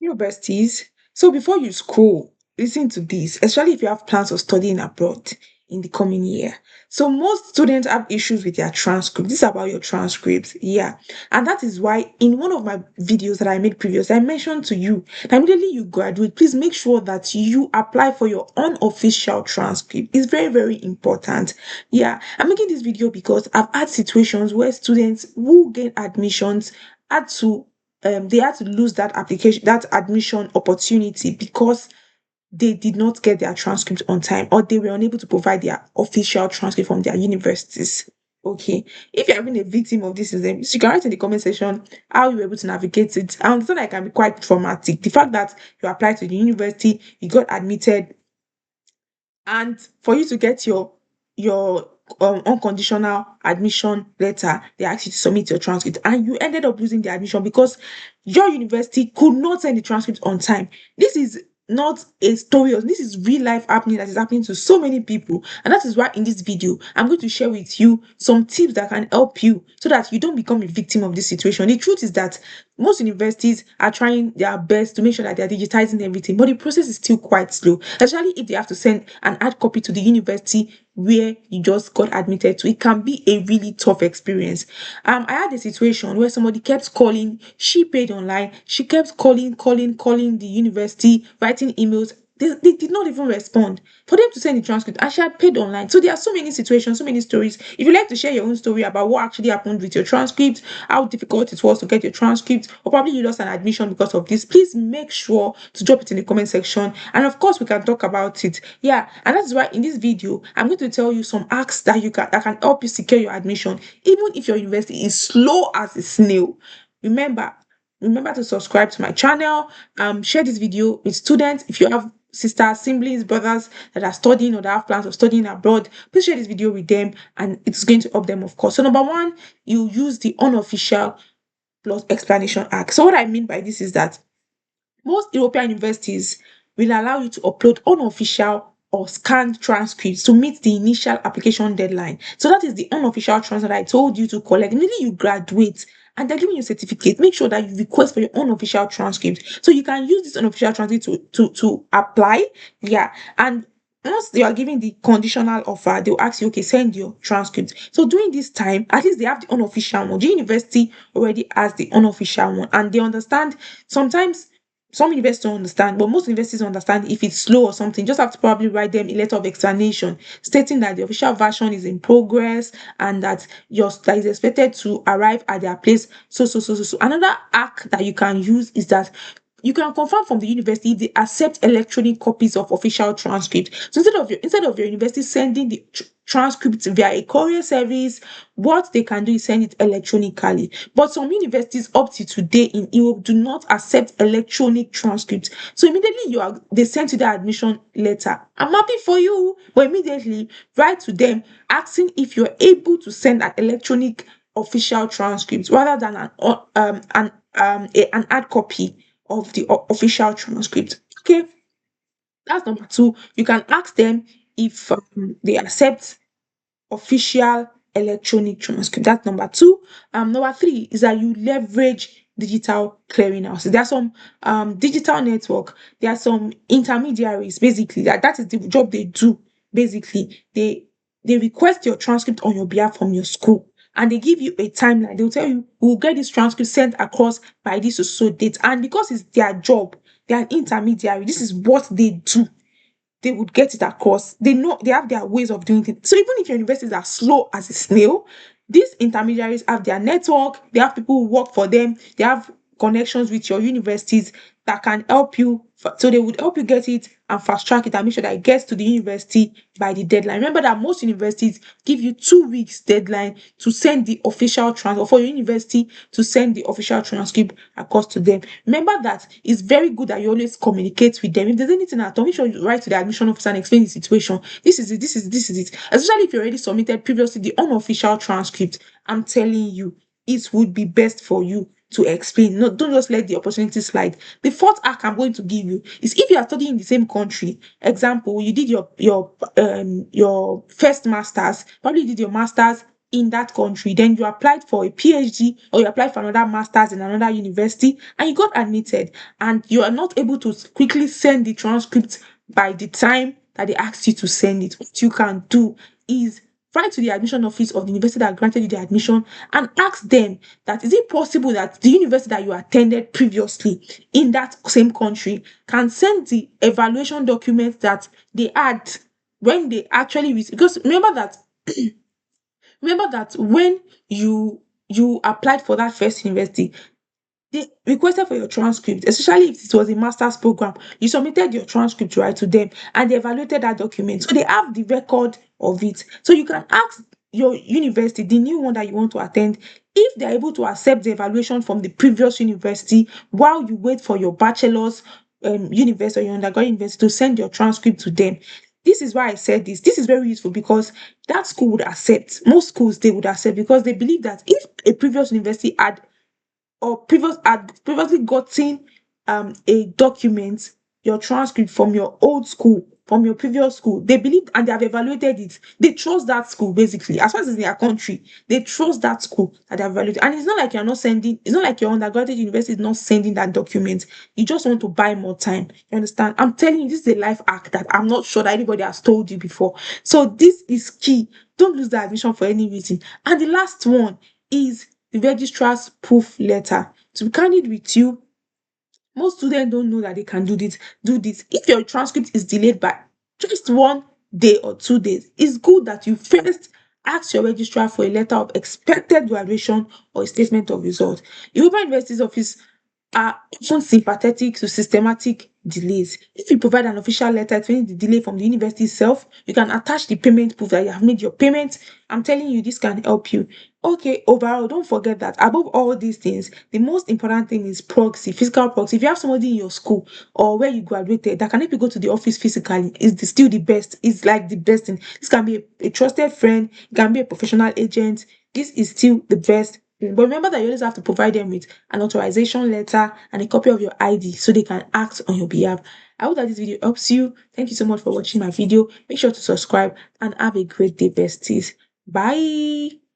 Universities. So before you scroll, listen to this, especially if you have plans of studying abroad in the coming year. So most students have issues with their transcript. This is about your transcripts. Yeah. And that is why in one of my videos that I made previous, I mentioned to you that immediately you graduate, please make sure that you apply for your unofficial transcript. It's very, very important. Yeah. I'm making this video because I've had situations where students who gain admissions had to they had to lose that application, that admission opportunity because they did not get their transcript on time or they were unable to provide their official transcript from their universities. Okay. If you're having a victim of this system, you can write in the comment section how you were able to navigate it. I understand that it can be quite traumatic. The fact that you applied to the university, you got admitted, and for you to get your unconditional admission letter, they asked you to submit your transcript, and you ended up losing the admission because your university could not send the transcript on time. This is not a story, or this is real life happening that is happening to so many people. And that is why in this video, I'm going to share with you some tips that can help you so that you don't become a victim of this situation. The truth is that most universities are trying their best to make sure that they're digitizing everything, but the process is still quite slow, especially if they have to send an hard copy to the university where you just got admitted to. It can be a really tough experience. I had a situation where somebody kept calling, she paid online, she kept calling the university, writing emails. They did not even respond for them to send the transcript, and she had paid online. So there are so many situations, so many stories. If you like to share your own story about what actually happened with your transcript, how difficult it was to get your transcript, or probably you lost an admission because of this, please make sure to drop it in the comment section. And of course, we can talk about it. Yeah, and that's why in this video, I'm going to tell you some hacks that can help you secure your admission, even if your university is slow as a snail. Remember, remember to subscribe to my channel. Share this video with students. If you have sisters, siblings, brothers that are studying or that have plans of studying abroad, please share this video with them, and it's going to help them, of course. So number one, you use the unofficial plus explanation hack. So what I mean by this is that most European universities will allow you to upload unofficial or scanned transcripts to meet the initial application deadline. So that is the unofficial transcript I told you to collect. Immediately you graduate and they're giving you a certificate, make sure that you request for your unofficial transcript. So you can use this unofficial transcript to apply. Yeah. And once they are giving the conditional offer, they'll ask you, okay, send your transcript. So during this time, at least they have the unofficial one. The university already has the unofficial one, and they understand. Sometimes some universities don't understand, but most universities understand if it's slow or something. Just have to probably write them a letter of explanation stating that the official version is in progress and that your that is expected to arrive at their place. So. Another hack that you can use is that you can confirm from the university if they accept electronic copies of official transcripts. So instead of your university sending the transcripts via a courier service, what they can do is send it electronically. But some universities up to today in Europe do not accept electronic transcripts. So immediately they send you the admission letter. I'm happy for you, but immediately write to them asking if you're able to send an electronic official transcript rather than an hard copy of the official transcript. Okay, that's number two. You can ask them if they accept official electronic transcript. That's number two. Number three is that you leverage digital clearinghouse. There are some digital network. There are some intermediaries. Basically, that is the job they do. Basically, they request your transcript on your behalf from your school. And they give you a timeline. They'll tell you, we'll get this transcript sent across by this so date. And because it's their job, they're an intermediary. This is what they do, they would get it across. They know they have their ways of doing things. So even if your universities are slow as a snail, these intermediaries have their network, they have people who work for them, they have connections with your universities that can help you. So they would help you get it and fast track it and make sure that it gets to the university by the deadline. Remember that most universities give you 2 weeks deadline to send the official transcript, or for your university to send the official transcript across to them. Remember that it's very good that you always communicate with them. If there's anything at all, make sure you write to the admission officer and explain the situation. This is it, this is it. Especially if you already submitted previously the unofficial transcript, I'm telling you, it would be best for you to explain. No, don't just let the opportunity slide. The fourth hack I'm going to give you is if you are studying in the same country. Example, you did your first masters, probably you did your masters in that country, then you applied for a PhD or you applied for another master's in another university and you got admitted, and you are not able to quickly send the transcript by the time that they asked you to send it, what you can do is write to the admission office of the university that granted you the admission and ask them that is it possible that the university that you attended previously in that same country can send the evaluation documents that they had when they actually because remember that when you applied for that first university, they requested for your transcript, especially if it was a master's program. You submitted your transcript right to them and they evaluated that document. So they have the record of it. So you can ask your university, the new one that you want to attend, if they're able to accept the evaluation from the previous university while you wait for your bachelor's university or your undergraduate university to send your transcript to them. This is why I said this. This is very useful because that school would accept, most schools they would accept because they believe that if a previous university had had previously gotten a document, your transcript from your old school, from your previous school, they believe and they have evaluated it. They trust that school basically. As far as it's their country, they trust that school that they have evaluated. And it's not like you're not sending, it's not like your undergraduate university is not sending that document. You just want to buy more time. You understand? I'm telling you, this is a life hack that I'm not sure that anybody has told you before. So this is key. Don't lose the admission for any reason. And the last one is the registrar's proof letter. To be candid with you, most students don't know that they can do this. If your transcript is delayed by just 1 day or 2 days, it's good that you first ask your registrar for a letter of expected graduation or a statement of result. European University's office are often sympathetic to systematic delays. If you provide an official letter explaining the delay from the university itself, you can attach the payment proof that you have made your payment. I'm telling you, this can help you. Okay, overall, don't forget that above all these things, the most important thing is proxy, physical proxy. If you have somebody in your school or where you graduated that can help you go to the office physically, still the best. It's like the best thing. This can be a trusted friend, it can be a professional agent. This is still the best. But remember that you always have to provide them with an authorization letter and a copy of your ID so they can act on your behalf. I hope that this video helps you. Thank you so much for watching my video. Make sure to subscribe and have a great day, besties. Bye.